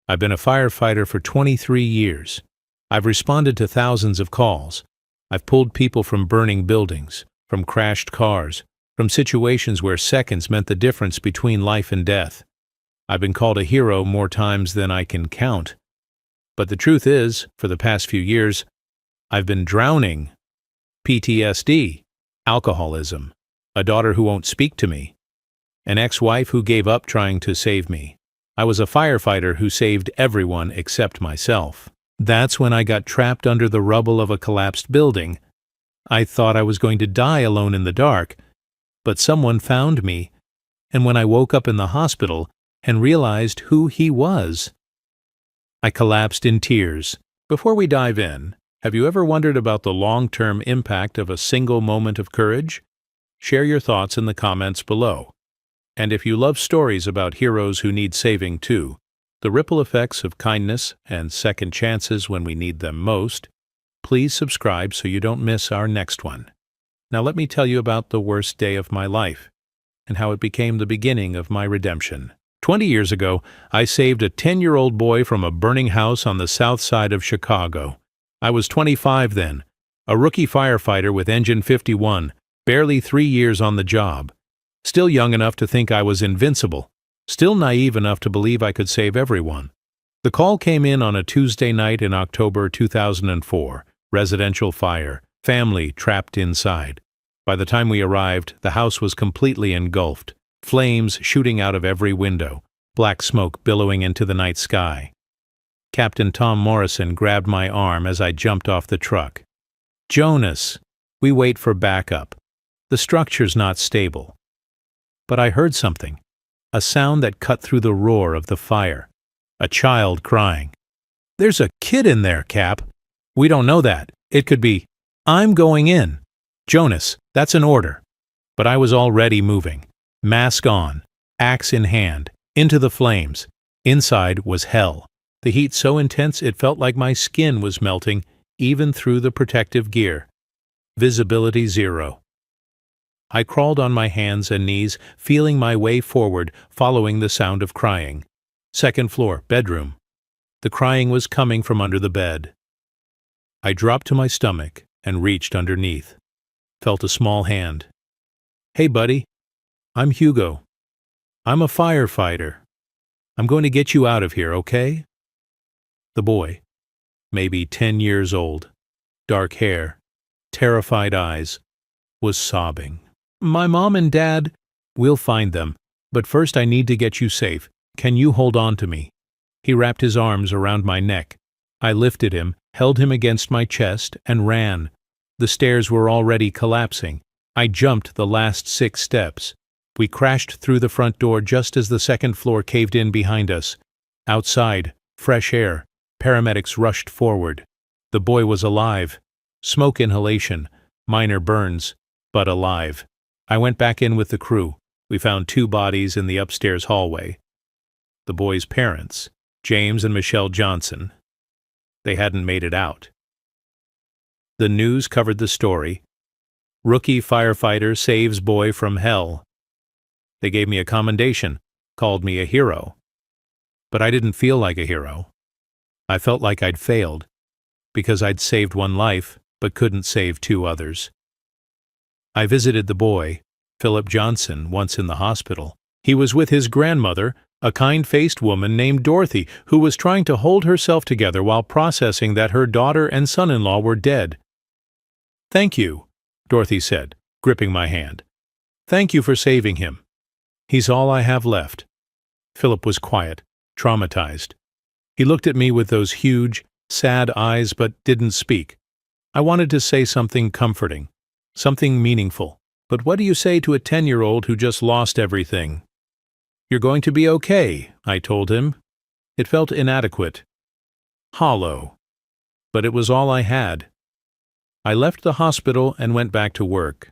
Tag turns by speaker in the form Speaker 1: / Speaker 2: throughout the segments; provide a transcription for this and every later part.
Speaker 1: I've been a firefighter for 23 years. I've responded to thousands of calls. I've pulled people from burning buildings, from crashed cars, from situations where seconds meant the difference between life and death. I've been called a hero more times than I can count. But the truth is, for the past few years, I've been drowning. PTSD, alcoholism, a daughter who won't speak to me, an ex-wife who gave up trying to save me. I was a firefighter who saved everyone except myself. That's when I got trapped under the rubble of a collapsed building. I thought I was going to die alone in the dark, but someone found me, and when I woke up in the hospital and realized who he was, I collapsed in tears. Before we dive in, have you ever wondered about the long-term impact of a single moment of courage? Share your thoughts in the comments below. And if you love stories about heroes who need saving too, the ripple effects of kindness and second chances when we need them most, please subscribe so you don't miss our next one. Now let me tell you about the worst day of my life and how it became the beginning of my redemption. 20 years ago, I saved a 10-year-old boy from a burning house on the south side of Chicago. I was 25 then, a rookie firefighter with Engine 51, barely 3 years on the job. Still young enough to think I was invincible, still naive enough to believe I could save everyone. The call came in on a Tuesday night in October 2004. Residential fire, family trapped inside. By the time we arrived, the house was completely engulfed, flames shooting out of every window, black smoke billowing into the night sky. Captain Tom Morrison grabbed my arm as I jumped off the truck. "Jonas, we wait for backup. The structure's not stable." But I heard something, a sound that cut through the roar of the fire. A child crying. "There's a kid in there, Cap." "We don't know that. It could be." "I'm going in." "Jonas, that's an order." But I was already moving. Mask on, axe in hand, into the flames. Inside was hell. The heat so intense it felt like my skin was melting, even through the protective gear. Visibility zero. I crawled on my hands and knees, feeling my way forward, following the sound of crying. Second floor, bedroom. The crying was coming from under the bed. I dropped to my stomach and reached underneath. Felt a small hand. "Hey, buddy. I'm Hugo. I'm a firefighter. I'm going to get you out of here, okay?" The boy, maybe 10 years old, dark hair, terrified eyes, was sobbing. "My mom and dad..." "We'll find them, but first I need to get you safe. Can you hold on to me?" He wrapped his arms around my neck. I lifted him, held him against my chest, and ran. The stairs were already collapsing. I jumped the last 6 steps. We crashed through the front door just as the second floor caved in behind us. Outside, fresh air. Paramedics rushed forward. The boy was alive. Smoke inhalation, minor burns, but alive. I went back in with the crew. We found 2 bodies in the upstairs hallway. The boy's parents, James and Michelle Johnson. They hadn't made it out. The news covered the story. Rookie firefighter saves boy from hell. They gave me a commendation, called me a hero. But I didn't feel like a hero. I felt like I'd failed, because I'd saved 1 life, but couldn't save 2 others. I visited the boy, Philip Johnson, once in the hospital. He was with his grandmother, a kind-faced woman named Dorothy, who was trying to hold herself together while processing that her daughter and son-in-law were dead. "Thank you," Dorothy said, gripping my hand. "Thank you for saving him. He's all I have left." Philip was quiet, traumatized. He looked at me with those huge, sad eyes but didn't speak. I wanted to say something comforting, something meaningful. But what do you say to a 10-year-old who just lost everything? "You're going to be okay," I told him. It felt inadequate, hollow, but it was all I had. I left the hospital and went back to work,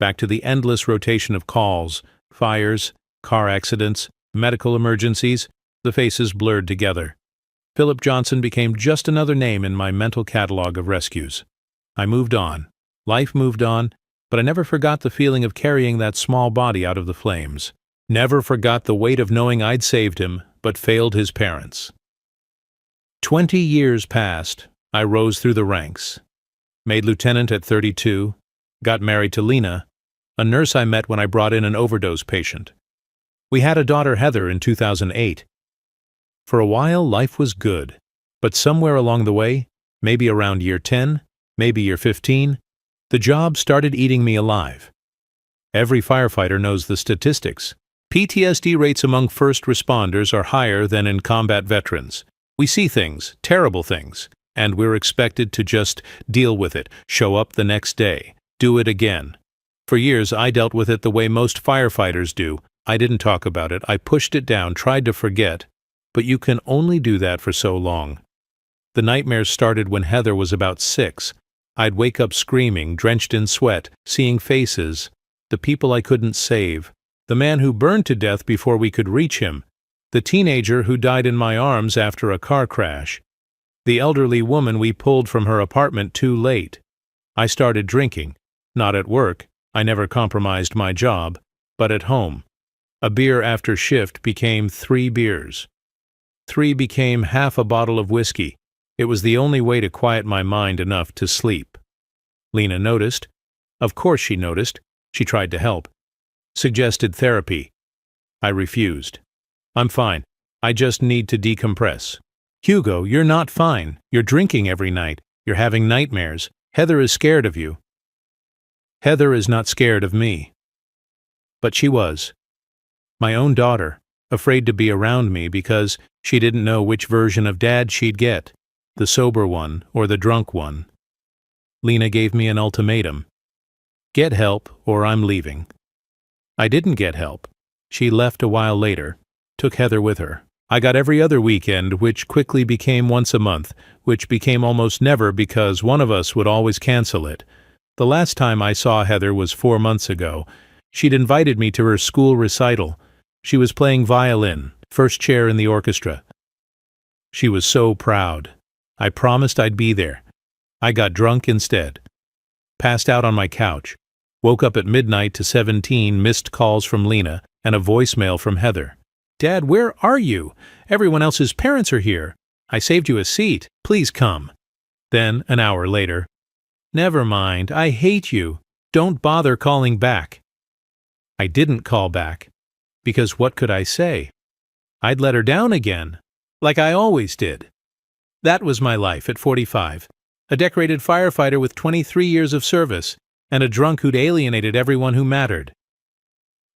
Speaker 1: back to the endless rotation of calls, fires, car accidents, medical emergencies. The faces blurred together. Philip Johnson became just another name in my mental catalog of rescues. I moved on. Life moved on, but I never forgot the feeling of carrying that small body out of the flames. Never forgot the weight of knowing I'd saved him, but failed his parents. 20 years passed. I rose through the ranks. Made lieutenant at 32. Got married to Lena, a nurse I met when I brought in an overdose patient. We had a daughter, Heather, in 2008. For a while, life was good. But somewhere along the way, maybe around year 10, maybe year 15, the job started eating me alive. Every firefighter knows the statistics. PTSD rates among first responders are higher than in combat veterans. We see things, terrible things, and we're expected to just deal with it, show up the next day, do it again. For years, I dealt with it the way most firefighters do. I didn't talk about it, I pushed it down, tried to forget, but you can only do that for so long. The nightmares started when Heather was about 6. I'd wake up screaming, drenched in sweat, seeing faces, the people I couldn't save, the man who burned to death before we could reach him, the teenager who died in my arms after a car crash, the elderly woman we pulled from her apartment too late. I started drinking, not at work, I never compromised my job, but at home. A beer after shift became 3 beers. 3 became half a bottle of whiskey. It was the only way to quiet my mind enough to sleep. Lena noticed. Of course she noticed. She tried to help. Suggested therapy. I refused. I'm fine. I just need to decompress. Hugo, you're not fine. You're drinking every night. You're having nightmares. Heather is scared of you. Heather is not scared of me. But she was. My own daughter, afraid to be around me because she didn't know which version of Dad she'd get, the sober one or the drunk one. Lena gave me an ultimatum. Get help or I'm leaving. I didn't get help. She left a while later, took Heather with her. I got every other weekend, which quickly became once a month, which became almost never because one of us would always cancel it. The last time I saw Heather was 4 months ago. She'd invited me to her school recital. She was playing violin, first chair in the orchestra. She was so proud. I promised I'd be there. I got drunk instead. Passed out on my couch. Woke up at midnight to 17 missed calls from Lena and a voicemail from Heather. Dad, where are you? Everyone else's parents are here. I saved you a seat. Please come. Then, an hour later, never mind, I hate you. Don't bother calling back. I didn't call back, because what could I say? I'd let her down again, like I always did. That was my life at 45, a decorated firefighter with 23 years of service, and a drunk who'd alienated everyone who mattered.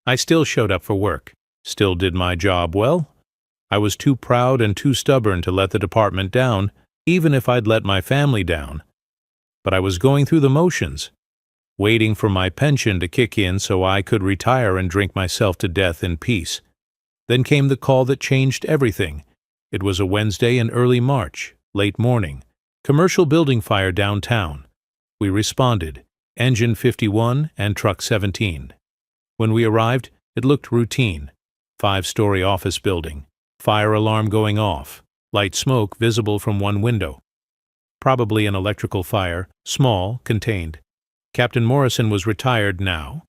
Speaker 1: I still showed up for work, still did my job well. I was too proud and too stubborn to let the department down, even if I'd let my family down. But I was going through the motions, waiting for my pension to kick in so I could retire and drink myself to death in peace. Then came the call that changed everything. It was a Wednesday in early March, late morning. Commercial building fire downtown. We responded, engine 51 and truck 17. When we arrived, it looked routine. 5-story office building. Fire alarm going off. Light smoke visible from one window. Probably an electrical fire, small, contained. Captain Morrison was retired now.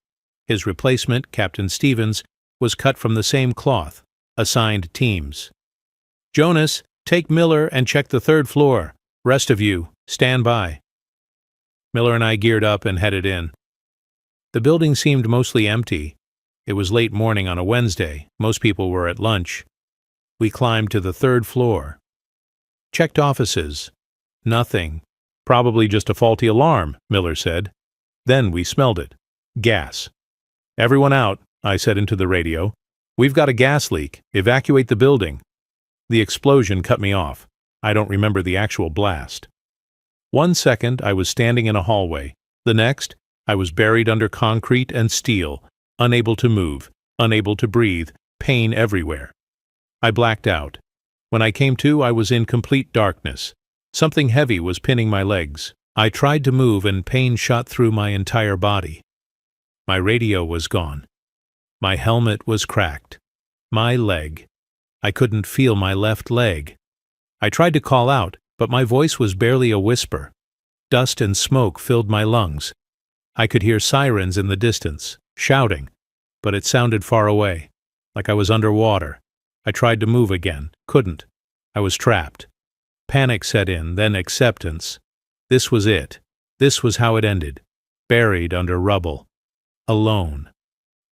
Speaker 1: His replacement, Captain Stevens, was cut from the same cloth, assigned teams. Jonas, take Miller and check the 3rd floor. Rest of you, stand by. Miller and I geared up and headed in. The building seemed mostly empty. It was late morning on a Wednesday. Most people were at lunch. We climbed to the 3rd floor. Checked offices. Nothing. Probably just a faulty alarm, Miller said. Then we smelled it. Gas. Everyone out, I said into the radio. We've got a gas leak. Evacuate the building. The explosion cut me off. I don't remember the actual blast. 1 second, I was standing in a hallway. The next, I was buried under concrete and steel, unable to move, unable to breathe, pain everywhere. I blacked out. When I came to, I was in complete darkness. Something heavy was pinning my legs. I tried to move and pain shot through my entire body. My radio was gone. My helmet was cracked. My leg. I couldn't feel my left leg. I tried to call out, but my voice was barely a whisper. Dust and smoke filled my lungs. I could hear sirens in the distance, shouting, but it sounded far away, like I was underwater. I tried to move again, couldn't. I was trapped. Panic set in, then acceptance. This was it. This was how it ended. Buried under rubble. Alone.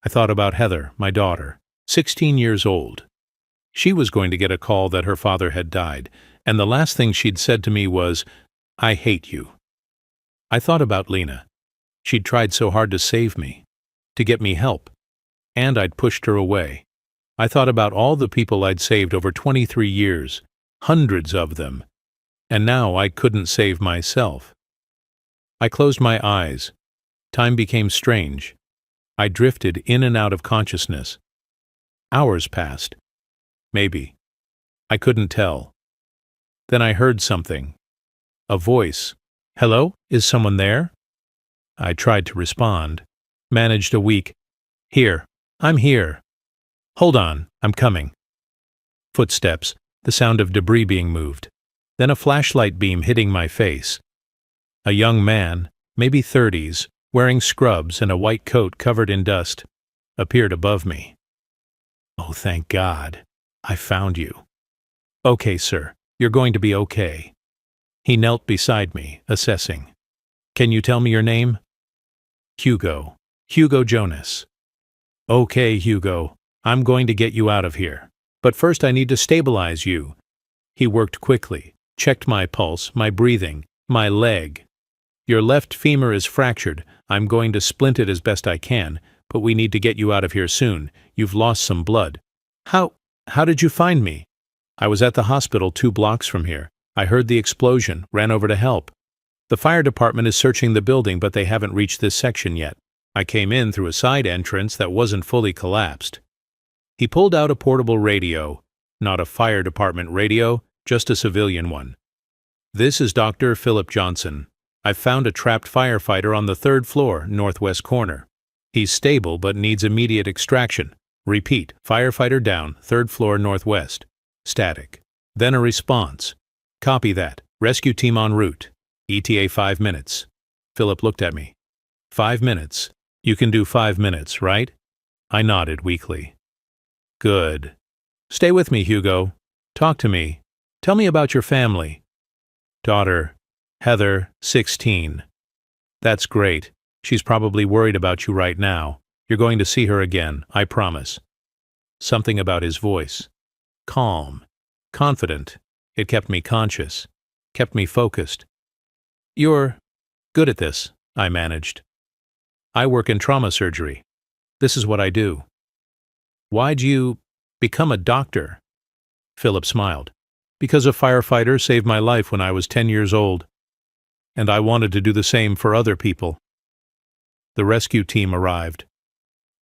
Speaker 1: I thought about Heather, my daughter, 16 years old. She was going to get a call that her father had died, and the last thing she'd said to me was, "I hate you." I thought about Lena. She'd tried so hard to save me, to get me help, and I'd pushed her away. I thought about all the people I'd saved over 23 years, hundreds of them, and now I couldn't save myself. I closed my eyes. Time became strange. I drifted in and out of consciousness. Hours passed. Maybe. I couldn't tell. Then I heard something. A voice. "Hello? Is someone there?" I tried to respond. Managed a weak, "Here. I'm here. Hold on. I'm coming." Footsteps. The sound of debris being moved. Then a flashlight beam hitting my face. A young man, maybe 30s, wearing scrubs and a white coat covered in dust, appeared above me. "Oh, thank God. I found you." "Okay, sir. You're going to be okay." He knelt beside me, assessing. "Can you tell me your name?" "Hugo. Hugo Jonas." "Okay, Hugo. I'm going to get you out of here. But first I need to stabilize you." He worked quickly, checked my pulse, my breathing, my leg. "Your left femur is fractured. I'm going to splint it as best I can, but we need to get you out of here soon. You've lost some blood." How did you find me?" "I was at the hospital 2 blocks from here. I heard the explosion, ran over to help. The fire department is searching the building, but they haven't reached this section yet. I came in through a side entrance that wasn't fully collapsed." He pulled out a portable radio. Not a fire department radio, just a civilian one. "This is Dr. Philip Johnson. I've found a trapped firefighter on the 3rd floor, northwest corner. He's stable but needs immediate extraction. Repeat, firefighter down, 3rd floor northwest. Static." Then a response. "Copy that. Rescue team en route. ETA 5 minutes. Philip looked at me. 5 minutes. You can do 5 minutes, right? I nodded weakly. Good. Stay with me, Hugo. Talk to me. Tell me about your family. Daughter, Heather, 16. That's great. She's probably worried about you right now. You're going to see her again, I promise. Something about his voice. Calm. Confident. It kept me conscious. Kept me focused. You're good at this, I managed. I work in trauma surgery. This is what I do. Why'd you become a doctor? Philip smiled. Because a firefighter saved my life when I was 10 years old. And I wanted to do the same for other people. The rescue team arrived.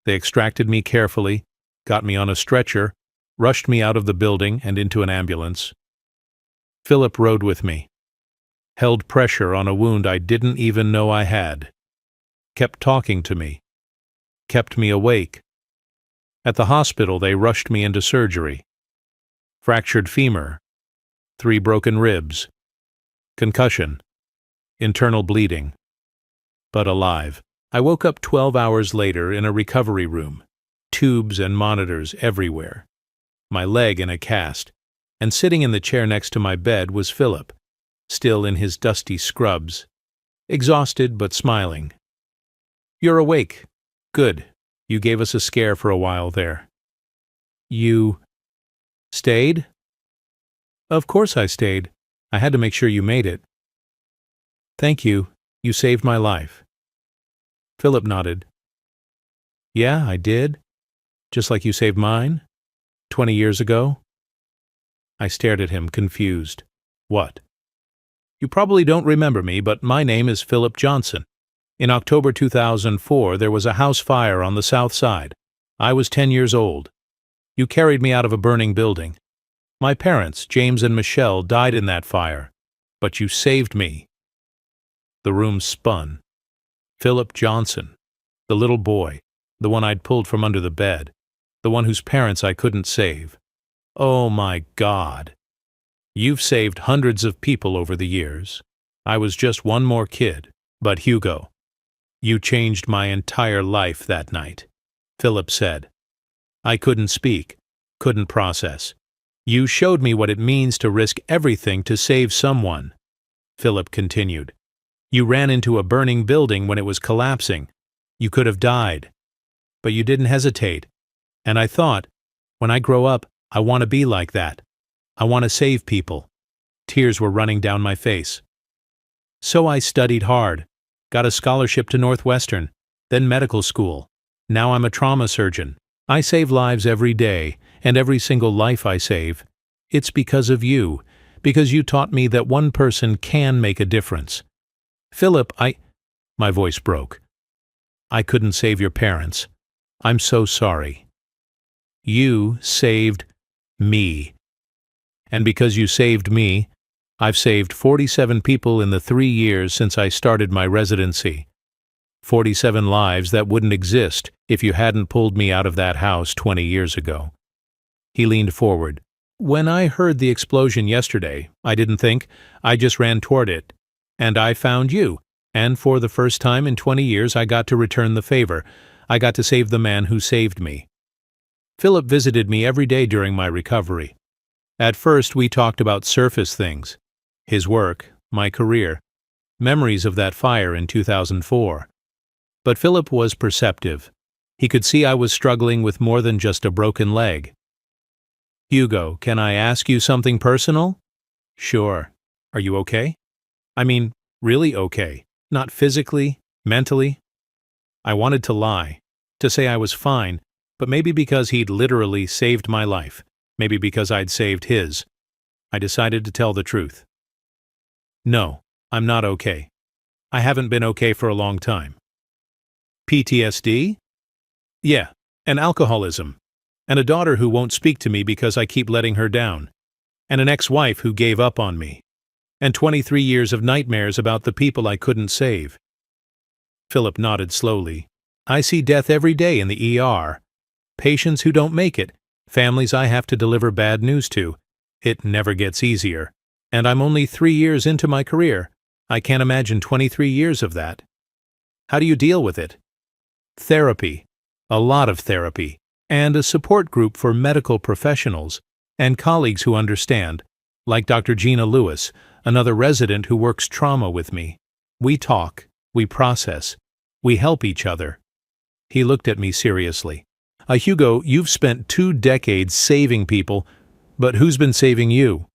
Speaker 1: They extracted me carefully, got me on a stretcher, rushed me out of the building and into an ambulance. Philip rode with me. Held pressure on a wound I didn't even know I had. Kept talking to me. Kept me awake. At the hospital, they rushed me into surgery. Fractured femur. 3 broken ribs. Concussion. Internal bleeding. But alive. I woke up 12 hours later in a recovery room. Tubes and monitors everywhere. My leg in a cast. And sitting in the chair next to my bed was Philip, still in his dusty scrubs. Exhausted but smiling. You're awake. Good. You gave us a scare for a while there. You stayed? Of course I stayed. I had to make sure you made it. Thank you. You saved my life. Philip nodded. Yeah, I did. Just like you saved mine? 20 years ago? I stared at him, confused. What? You probably don't remember me, but my name is Philip Johnson. In October 2004, there was a house fire on the south side. I was 10 years old. You carried me out of a burning building. My parents, James and Michelle, died in that fire. But you saved me. The room spun. Philip Johnson, the little boy, the one I'd pulled from under the bed, the one whose parents I couldn't save. Oh my God. You've saved hundreds of people over the years. I was just one more kid. But Hugo, you changed my entire life that night, Philip said. I couldn't speak, couldn't process. You showed me what it means to risk everything to save someone," Philip continued. "You ran into a burning building when it was collapsing. You could have died. But you didn't hesitate. And I thought, when I grow up, I want to be like that. I want to save people." Tears were running down my face. "So I studied hard, got a scholarship to Northwestern, then medical school. Now I'm a trauma surgeon. I save lives every day, and every single life I save, it's because of you, because you taught me that one person can make a difference. Philip, My voice broke. "I couldn't save your parents. I'm so sorry. You saved me. And because you saved me, I've saved 47 people in the 3 years since I started my residency. 47 lives that wouldn't exist if you hadn't pulled me out of that house 20 years ago." He leaned forward. "When I heard the explosion yesterday, I didn't think. I just ran toward it. And I found you. And for the first time in 20 years, I got to return the favor. I got to save the man who saved me." Philip visited me every day during my recovery. At first, we talked about surface things. His work, my career, memories of that fire in 2004. But Philip was perceptive. He could see I was struggling with more than just a broken leg. "Hugo, can I ask you something personal?" "Sure. Are you okay?" "I mean, really okay. Not physically, mentally." I wanted to lie, to say I was fine, but maybe because he'd literally saved my life, maybe because I'd saved his. I decided to tell the truth. "No, I'm not okay. I haven't been okay for a long time." "PTSD?" "Yeah, and alcoholism. And a daughter who won't speak to me because I keep letting her down. And an ex-wife who gave up on me. And 23 years of nightmares about the people I couldn't save." Philip nodded slowly. "I see death every day in the ER. Patients who don't make it, families I have to deliver bad news to. It never gets easier. And I'm only 3 years into my career. I can't imagine 23 years of that." "How do you deal with it?" "Therapy. A lot of therapy. And a support group for medical professionals and colleagues who understand, like Dr. Gina Lewis, another resident who works trauma with me. We talk, we process, we help each other." He looked at me seriously. "Hugo, you've spent 2 decades saving people, but who's been saving you?"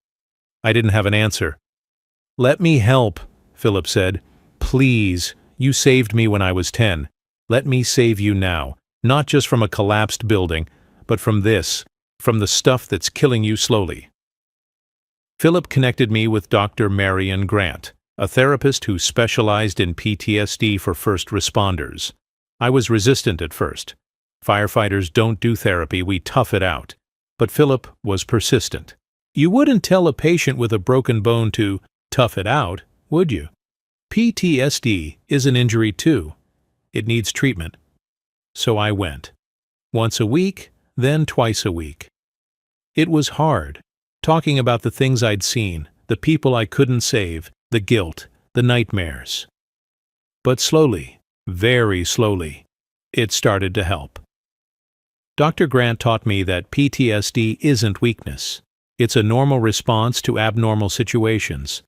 Speaker 1: I didn't have an answer. "Let me help," Philip said. "Please, you saved me when I was 10. Let me save you now, not just from a collapsed building, but from this, from the stuff that's killing you slowly." Philip connected me with Dr. Marion Grant, a therapist who specialized in PTSD for first responders. I was resistant at first. Firefighters don't do therapy, we tough it out. But Philip was persistent. You wouldn't tell a patient with a broken bone to tough it out, would you? PTSD is an injury too. It needs treatment. So I went. Once a week, then twice a week. It was hard, talking about the things I'd seen, the people I couldn't save, the guilt, the nightmares. But slowly, very slowly, it started to help. Dr. Grant taught me that PTSD isn't weakness. It's a normal response to abnormal situations.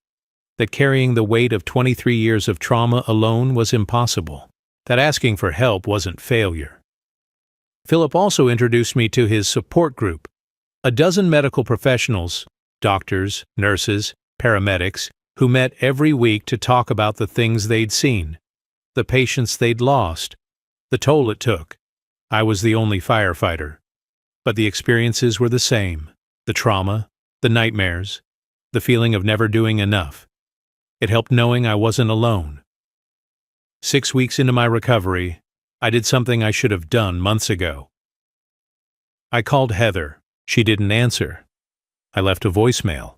Speaker 1: That carrying the weight of 23 years of trauma alone was impossible. That asking for help wasn't failure. Philip also introduced me to his support group. A dozen medical professionals, doctors, nurses, paramedics, who met every week to talk about the things they'd seen, the patients they'd lost, the toll it took. I was the only firefighter. But the experiences were the same. The trauma, the nightmares, the feeling of never doing enough. It helped knowing I wasn't alone. 6 weeks into my recovery, I did something I should have done months ago. I called Heather. She didn't answer. I left a voicemail.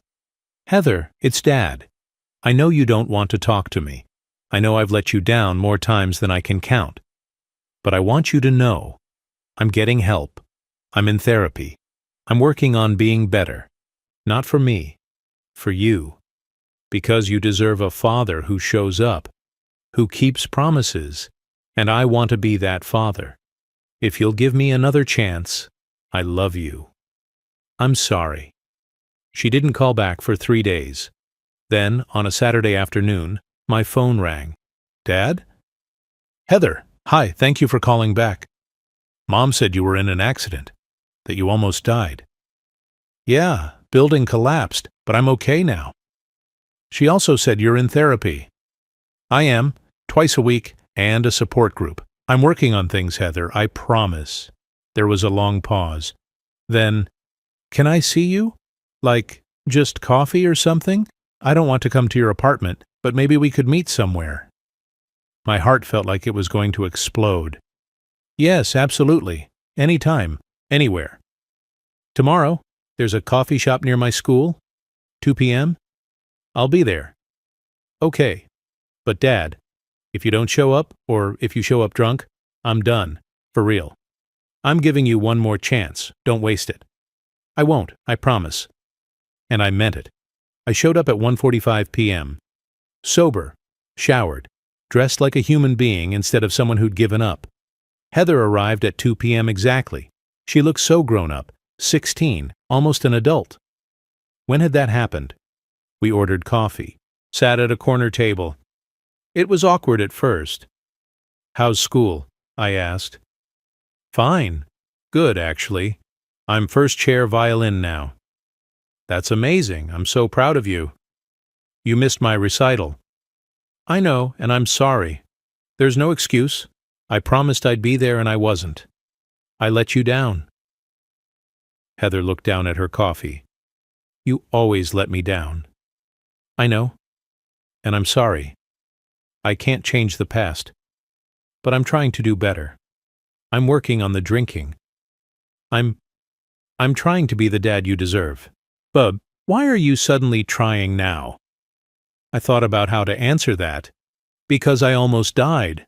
Speaker 1: "Heather, it's Dad. I know you don't want to talk to me. I know I've let you down more times than I can count. But I want you to know, I'm getting help. I'm in therapy. I'm working on being better. Not for me, for you. Because you deserve a father who shows up, who keeps promises, and I want to be that father. If you'll give me another chance, I love you. I'm sorry. She didn't call back for 3 days. Then, on a Saturday afternoon, my phone rang. Dad? Heather, hi, thank you for calling back. Mom said you were in an accident, that you almost died. Yeah, building collapsed, but I'm okay now. She also said you're in therapy. I am, twice a week, and a support group. I'm working on things, Heather, I promise. There was a long pause. Then, can I see you? Like, just coffee or something? I don't want to come to your apartment, but maybe we could meet somewhere. My heart felt like it was going to explode. Yes, absolutely. Anytime, anywhere. Tomorrow, there's a coffee shop near my school. 2 p.m.? I'll be there. Okay. But Dad, if you don't show up, or if you show up drunk, I'm done. For real. I'm giving you one more chance. Don't waste it. I won't, I promise. And I meant it. I showed up at 1:45 p.m. Sober, showered, dressed like a human being instead of someone who'd given up. Heather arrived at 2 p.m. exactly. She looked so grown up, 16, almost an adult. When had that happened? We ordered coffee, sat at a corner table. It was awkward at first. How's school? I asked. Fine. Good, actually. I'm first chair violin now. That's amazing. I'm so proud of you. You missed my recital. I know, and I'm sorry. There's no excuse. I promised I'd be there and I wasn't. I let you down. Heather looked down at her coffee. You always let me down. I know, and I'm sorry. I can't change the past, but I'm trying to do better. I'm working on the drinking. I'm trying to be the dad you deserve. Bub, why are you suddenly trying now? I thought about how to answer that. Because I almost died.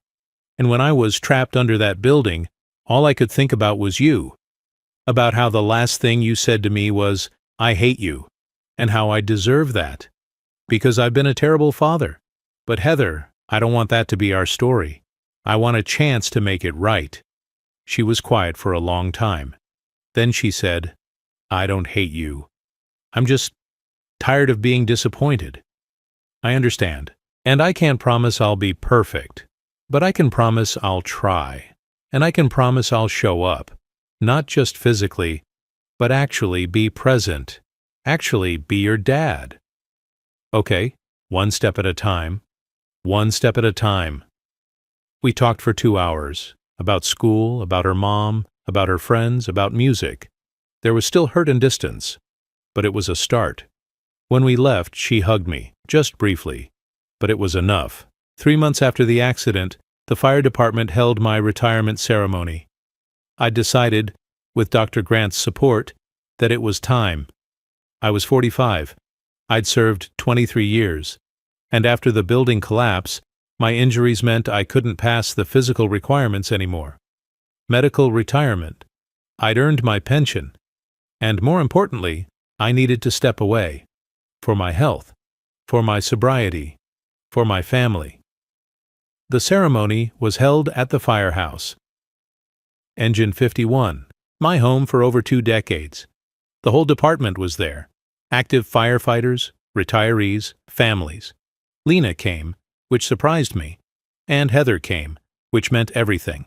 Speaker 1: And when I was trapped under that building, all I could think about was you. About how the last thing you said to me was, I hate you, and how I deserve that. Because I've been a terrible father. But Heather, I don't want that to be our story. I want a chance to make it right. She was quiet for a long time. Then she said, I don't hate you. I'm just tired of being disappointed. I understand. And I can't promise I'll be perfect. But I can promise I'll try. And I can promise I'll show up. Not just physically, but actually be present. Actually be your dad. Okay, one step at a time. One step at a time. We talked for 2 hours. About school, about her mom, about her friends, about music. There was still hurt and distance, but it was a start. When we left, she hugged me, just briefly, but it was enough. 3 months after the accident, the fire department held my retirement ceremony. I decided, with Dr. Grant's support, that it was time. I was 45. I'd served 23 years, and after the building collapse, my injuries meant I couldn't pass the physical requirements anymore. Medical retirement. I'd earned my pension, and more importantly, I needed to step away. For my health, for my sobriety, for my family. The ceremony was held at the firehouse. Engine 51, my home for over 2 decades. The whole department was there. Active firefighters, retirees, families. Lena came, which surprised me, and Heather came, which meant everything.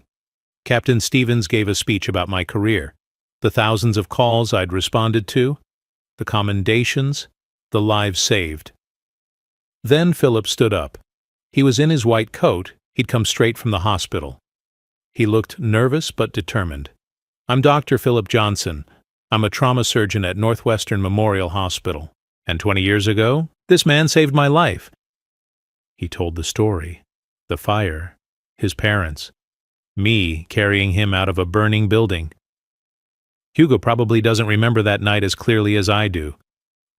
Speaker 1: Captain Stevens gave a speech about my career, the thousands of calls I'd responded to, the commendations, the lives saved. Then Philip stood up. He was in his white coat. He'd come straight from the hospital. He looked nervous but determined. I'm Dr. Philip Johnson. I'm a trauma surgeon at Northwestern Memorial Hospital. And 20 years ago, this man saved my life. He told the story. The fire. His parents. Me carrying him out of a burning building. Hugo probably doesn't remember that night as clearly as I do.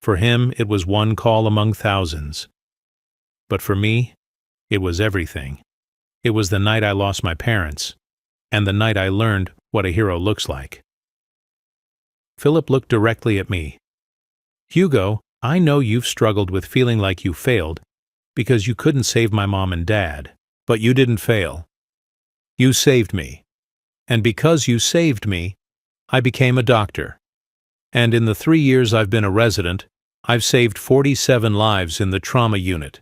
Speaker 1: For him, it was one call among thousands. But for me, it was everything. It was the night I lost my parents, and the night I learned what a hero looks like. Philip looked directly at me. Hugo, I know you've struggled with feeling like you failed because you couldn't save my mom and dad, but you didn't fail. You saved me. And because you saved me, I became a doctor. And in the 3 years I've been a resident, I've saved 47 lives in the trauma unit.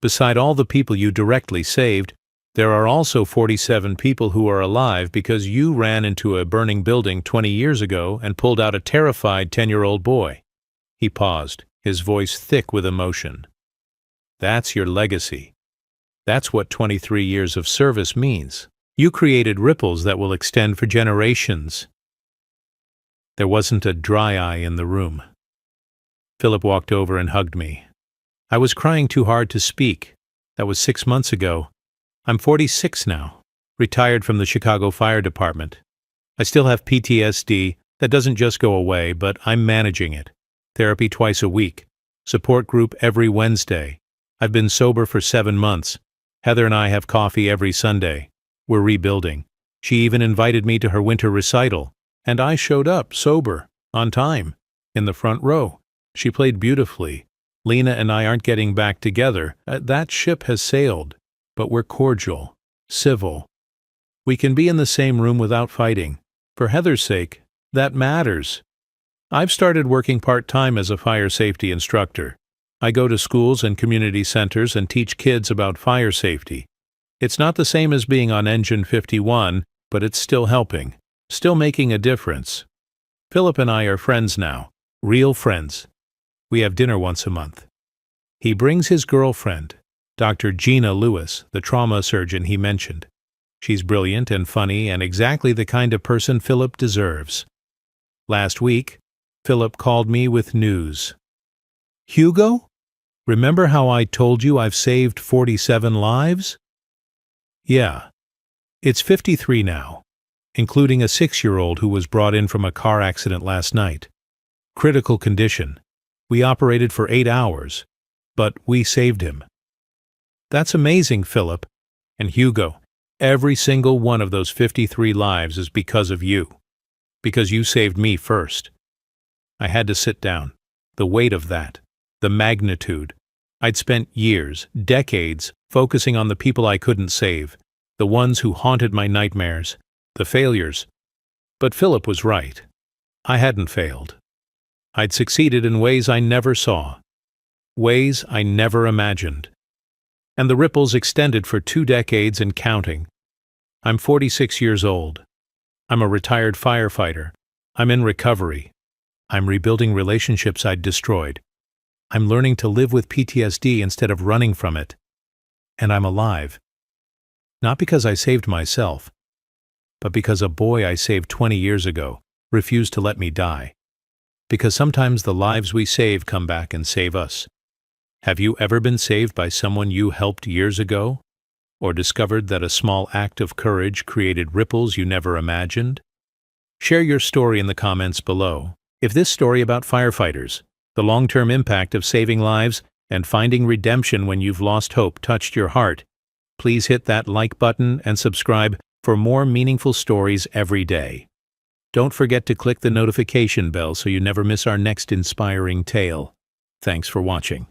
Speaker 1: Beside all the people you directly saved, there are also 47 people who are alive because you ran into a burning building 20 years ago and pulled out a terrified 10-year-old boy. He paused, his voice thick with emotion. That's your legacy. That's what 23 years of service means. You created ripples that will extend for generations. There wasn't a dry eye in the room. Philip walked over and hugged me. I was crying too hard to speak. That was 6 months ago. I'm 46 now, retired from the Chicago Fire Department. I still have PTSD that doesn't just go away, but I'm managing it. Therapy twice a week. Support group every Wednesday. I've been sober for 7 months. Heather and I have coffee every Sunday. We're rebuilding. She even invited me to her winter recital, and I showed up, sober, on time, in the front row. She played beautifully. Lena and I aren't getting back together. That ship has sailed, but we're cordial, civil. We can be in the same room without fighting. For Heather's sake, that matters. I've started working part-time as a fire safety instructor. I go to schools and community centers and teach kids about fire safety. It's not the same as being on Engine 51, but it's still helping, still making a difference. Philip and I are friends now, real friends. We have dinner once a month. He brings his girlfriend, Dr. Gina Lewis, the trauma surgeon he mentioned. She's brilliant and funny and exactly the kind of person Philip deserves. Last week, Philip called me with news. Hugo? Remember how I told you I've saved 47 lives? Yeah. It's 53 now, including a 6-year-old who was brought in from a car accident last night. Critical condition. We operated for 8 hours, but we saved him. That's amazing, Philip. And Hugo, every single one of those 53 lives is because of you. Because you saved me first. I had to sit down. The weight of that. The magnitude. I'd spent years, decades, focusing on the people I couldn't save. The ones who haunted my nightmares. The failures. But Philip was right. I hadn't failed. I'd succeeded in ways I never saw. Ways I never imagined. And the ripples extended for 2 decades and counting. I'm 46 years old. I'm a retired firefighter. I'm in recovery. I'm rebuilding relationships I'd destroyed. I'm learning to live with PTSD instead of running from it. And I'm alive. Not because I saved myself, but because a boy I saved 20 years ago refused to let me die. Because sometimes the lives we save come back and save us. Have you ever been saved by someone you helped years ago? Or discovered that a small act of courage created ripples you never imagined? Share your story in the comments below. If this story about firefighters, the long-term impact of saving lives, and finding redemption when you've lost hope touched your heart, please hit that like button and subscribe for more meaningful stories every day. Don't forget to click the notification bell so you never miss our next inspiring tale. Thanks for watching.